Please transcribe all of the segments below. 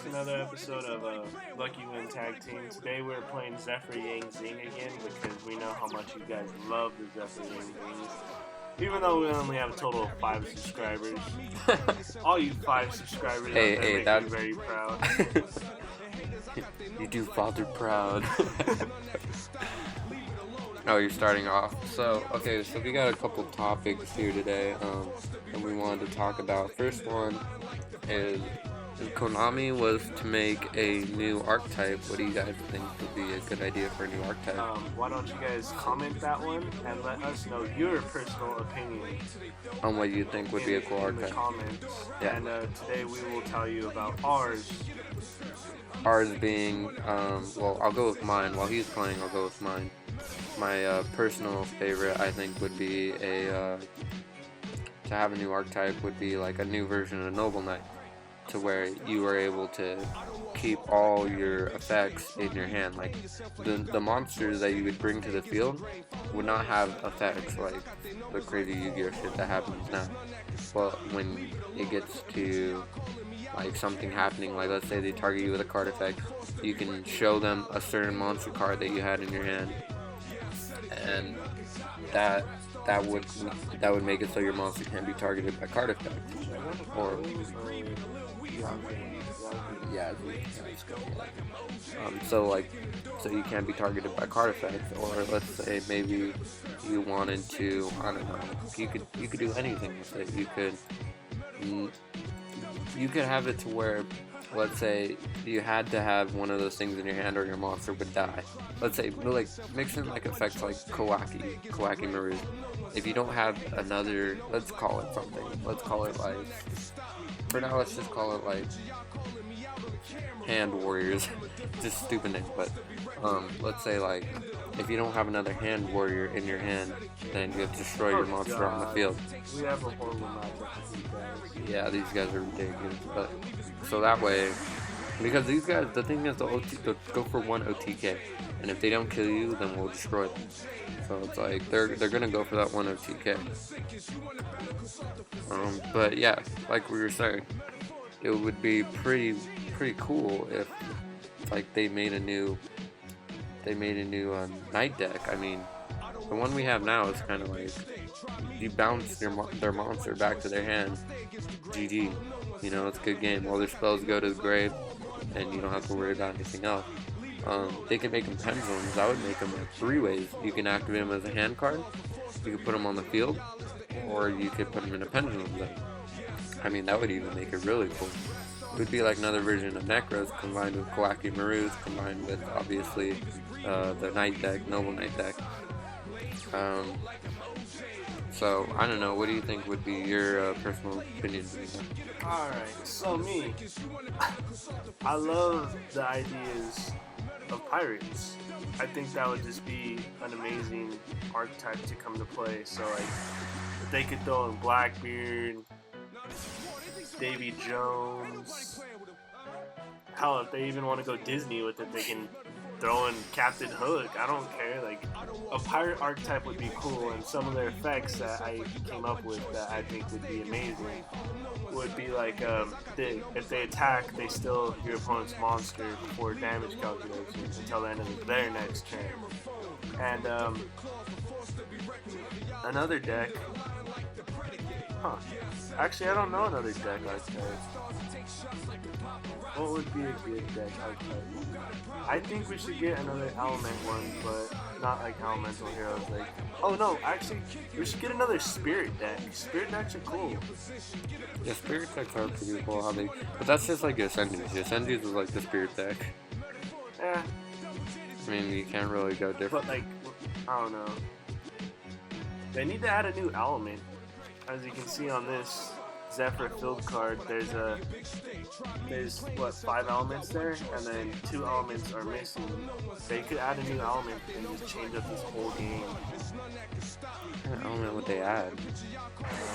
to another episode of LuckwinTagteam. Today we're playing Zefra Yangzing again because we know how much you guys love the Zefra Yangzings. Even though we only have a total of 5 subscribers. All you 5 subscribers out there make me very proud. You do father proud. Oh, you're starting off. So we got a couple topics here today, and we wanted to talk about. First one is if Konami was to make a new archetype, what do you guys think would be a good idea for a new archetype? Why don't you guys comment that one and let us know your personal opinion on what you think would be a cool archetype. In the comments. Yeah. And today we will tell you about ours. Ours being, well, I'll go with mine. While he's playing, I'll go with mine. My personal favorite, I think, would be to have a new archetype would be like a new version of Noble Knight, to where you are able to keep all your effects in your hand. Like the monsters that you would bring to the field would not have effects like the crazy Yu-Gi-Oh shit that happens now. But when it gets to like something happening, like let's say they target you with a card effect, you can show them a certain monster card that you had in your hand, and that would make it so your monster can't be targeted by card effect. Or so you can't be targeted by card effects. Or let's say maybe you wanted to, I don't know, you could do anything with it. You could have it to where, let's say you had to have one of those things in your hand or your monster would die. Let's say, like, mix in like effects like Kawaki Maru. If you don't have another, let's call it something. Let's call it like, for now, let's just call it like Hand Warriors. Just stupid name, but let's say like if you don't have another Hand Warrior in your hand, then you have to destroy your monster on the field. We have a horrible matchup with these guys. Yeah, these guys are ridiculous. But so that way, because these guys, the thing is, they'll go for one OTK, and if they don't kill you, then we'll destroy them. So it's like they're gonna go for that one OTK. But yeah, like we were saying, it would be pretty cool if like they made a new night deck. I mean, the one we have now is kind of like you bounce their monster back to their hand. GG. You know, it's a good game. All their spells go to the grave, and you don't have to worry about anything else. They can make them pendulums. I would make them like 3 ways. You can activate them as a hand card. You could put them on the field, or you could put them in a pendulum zone. I mean, that would even make it really cool. It would be like another version of Necros combined with Kawaki Marus, combined with obviously the Night deck, Noble Knight deck. So I don't know. What do you think would be your personal opinion? Alright, so me, I love the ideas of pirates. I think that would just be an amazing archetype to come to play. So like, if they could throw in Blackbeard, Davy Jones, hell, if they even want to go Disney with it, they can throw in Captain Hook. I don't care. Like, a pirate archetype would be cool, and some of their effects that I came up with that I think would be amazing would be like, if they attack, they steal your opponent's monster before damage calculations until the end of their next turn. And another deck. Actually, I don't know another deck like that. What would be a good deck archetype? I think we should get another element one, but not like elemental heroes. Like, oh no, actually, we should get another spirit deck. Spirit decks are cool. Yeah, spirit decks are pretty cool. But that's just like Ascendies. Ascendies is like the spirit deck. Yeah. I mean, you can't really go different. But like, I don't know. They need to add a new element. As you can see on this Zefra field card, there's 5 elements there, and then 2 elements are missing. They could add a new element and just change up this whole game. What kind of element would they add?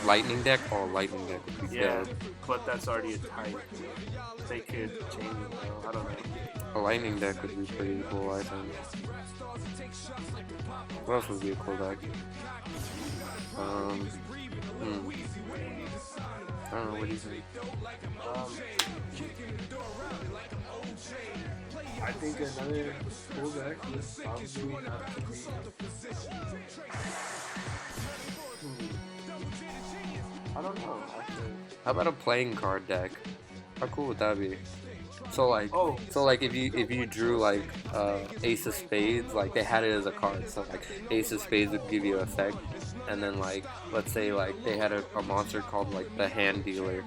Lightning deck? Oh, lightning deck would be good. But that's already a type. They could change it though. I don't know. A lightning deck would be pretty cool, I think. What else would be a cool deck? I don't know, what do you think? think another cool deck would probably have to be. I don't know. Actually. How about a playing card deck? How cool would that be? So like, Oh. if you drew like Ace of Spades, like they had it as a card. So like Ace of Spades would give you an effect, and then like let's say like they had a monster called like the Hand Dealer,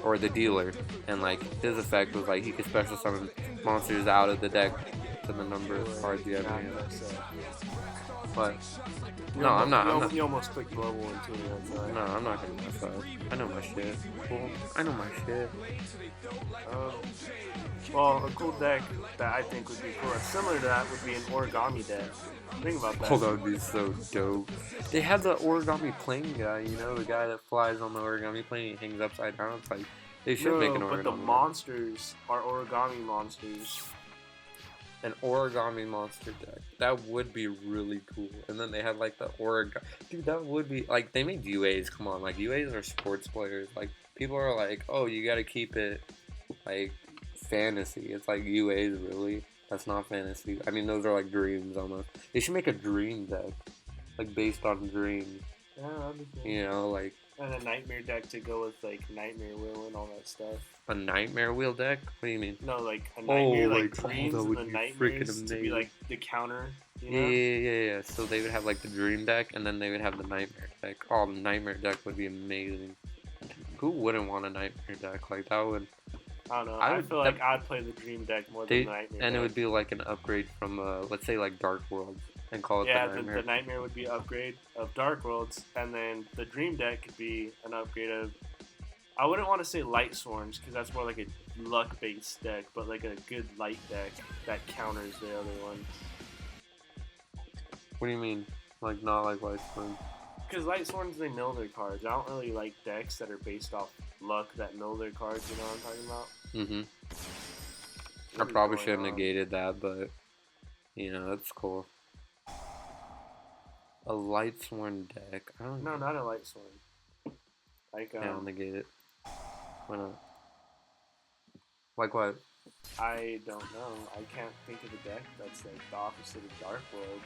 or the Dealer, and like his effect was like he could special summon monsters out of the deck to the number of cards you have in hand. But no, I'm not. You almost clicked global into it. No, I'm not gonna mess up. I know my shit. Cool. I know my shit. Well, a cool deck that I think would be cool, and similar to that, would be an origami deck. Think about that. Oh, that would be so dope. They have the origami plane guy, you know, the guy that flies on the origami plane, he hangs upside down. It's like, they should make an origami. But the monsters are origami monsters. An origami monster deck. That would be really cool. And then they had like the origami. Dude, that would be, like, they made UAs, come on. Like, UAs are sports players. Like, people are like, oh, you gotta keep it, like, fantasy. It's like UAs, really? That's not fantasy. I mean, those are like dreams almost. They should make a dream deck, like based on dreams. Yeah, that'd be cool. You know, like. And a nightmare deck to go with like Nightmare Wheel and all that stuff. A Nightmare Wheel deck? What do you mean? No, like a nightmare, like dreams and the nightmares to be like the counter. You know? Yeah. So they would have like the dream deck, and then they would have the nightmare deck. Oh, the nightmare deck would be amazing. Who wouldn't want a nightmare deck? Like that would. I don't know. I feel like I'd play the dream deck more than the nightmare. And deck. it would be like an upgrade from, let's say, like Dark Worlds, and call it the nightmare. The nightmare would be an upgrade of Dark Worlds, and then the dream deck could be an upgrade of. I wouldn't want to say Light Sworns because that's more like a luck-based deck, but like a good light deck that counters the other one. What do you mean? Like not like Light Sworns? Because Light Sworns, they mill their cards. I don't really like decks that are based off luck that mill their cards, you know what I'm talking about? I probably should have negated that, but, you know, that's cool. A Light Sworn deck? I don't know. No, not a Light Sworn. Like, yeah, I'll negate it. Why not? Like what? I don't know. I can't think of a deck that's like the opposite of Dark World.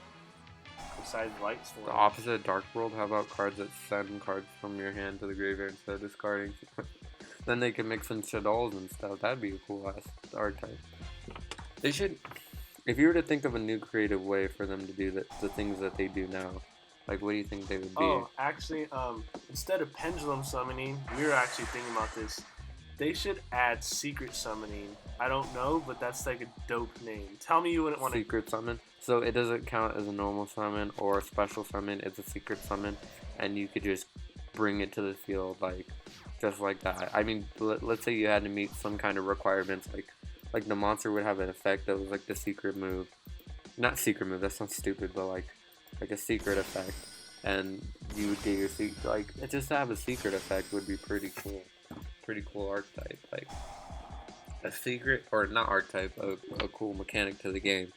Besides Light Sworn. The opposite of Dark World? How about cards that send cards from your hand to the graveyard instead of discarding? Then they can mix in Shaddolls and stuff. That'd be a cool ass archetype. They should. If you were to think of a new creative way for them to do the things that they do now, like what do you think they would be? Oh, actually, instead of pendulum summoning, we were actually thinking about this. They should add secret summoning. I don't know, but that's like a dope name. Tell me you wouldn't want to. Secret summon? So it doesn't count as a normal summon or a special summon. It's a secret summon, and you could just bring it to the field like just like that. I mean, let's say you had to meet some kind of requirements, like the monster would have an effect that was like the secret move. Not secret move. That sounds stupid, but like a secret effect, and you would get your secret. Like just to have a secret effect would be pretty cool. Pretty cool archetype, like a secret, or not archetype, a cool mechanic to the game.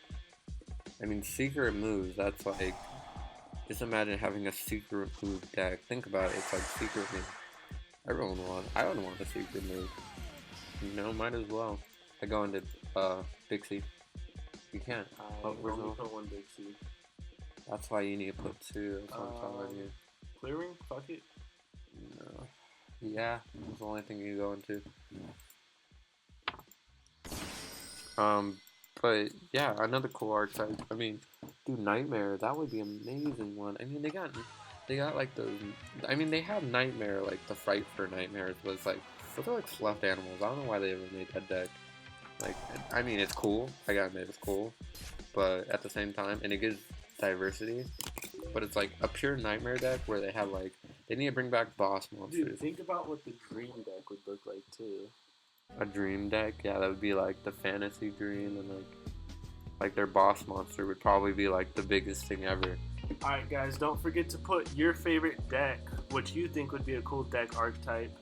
I mean, secret moves, that's like, just imagine having a secret move deck. Think about it, it's like secret move. I would want a secret move. You know, might as well. I go into Big C. You can't. Where's only put one Big C. That's why you need to put two, that's what I'm telling you. Clearing? Fuck it. No. Yeah, that's the only thing you go into. But yeah, another cool archetype. I mean, dude, Nightmare, that would be an amazing one. I mean, they got like those. I mean, they have Nightmare, like the Fright for Nightmares was like, those are like stuffed animals. I don't know why they ever made that deck. Like, I mean, it's cool. I gotta admit, it's cool. But at the same time, and it gives diversity. But it's like a pure Nightmare deck where they have like, they need to bring back boss monsters. Dude, think about what the Dream deck would look like too. A Dream deck? Yeah, that would be like the Fantasy Dream, and like their boss monster would probably be like the biggest thing ever. Alright guys, don't forget to put your favorite deck, which you think would be a cool deck archetype,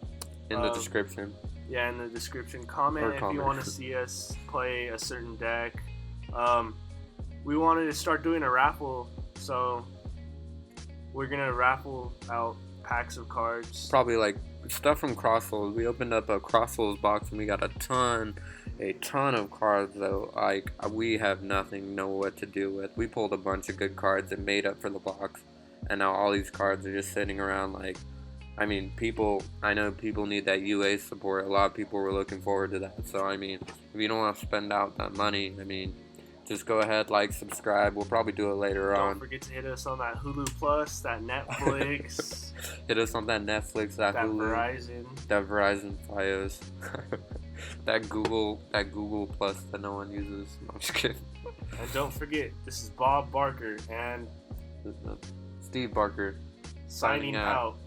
in the description. Yeah, in the description. Comment if you want to see us play a certain deck. We wanted to start doing a raffle, so we're gonna raffle out packs of cards. Probably like stuff from Crossroads. We opened up a Crossroads box and we got a ton, a ton of cards though. Like we have nothing, know what to do with. We pulled a bunch of good cards and made up for the box, and now all these cards are just sitting around. Like, I mean, I know people need that UA support. A lot of people were looking forward to that. So I mean, if you don't want to spend out that money, I mean, just go ahead, like, subscribe. We'll probably do it later on. Don't forget to hit us on that Hulu Plus, that Netflix. Hit us on that Netflix, that Hulu, that Verizon Fios, that Google Plus that no one uses. No, I'm just kidding. And don't forget, this is Bob Barker and Steve Barker signing out.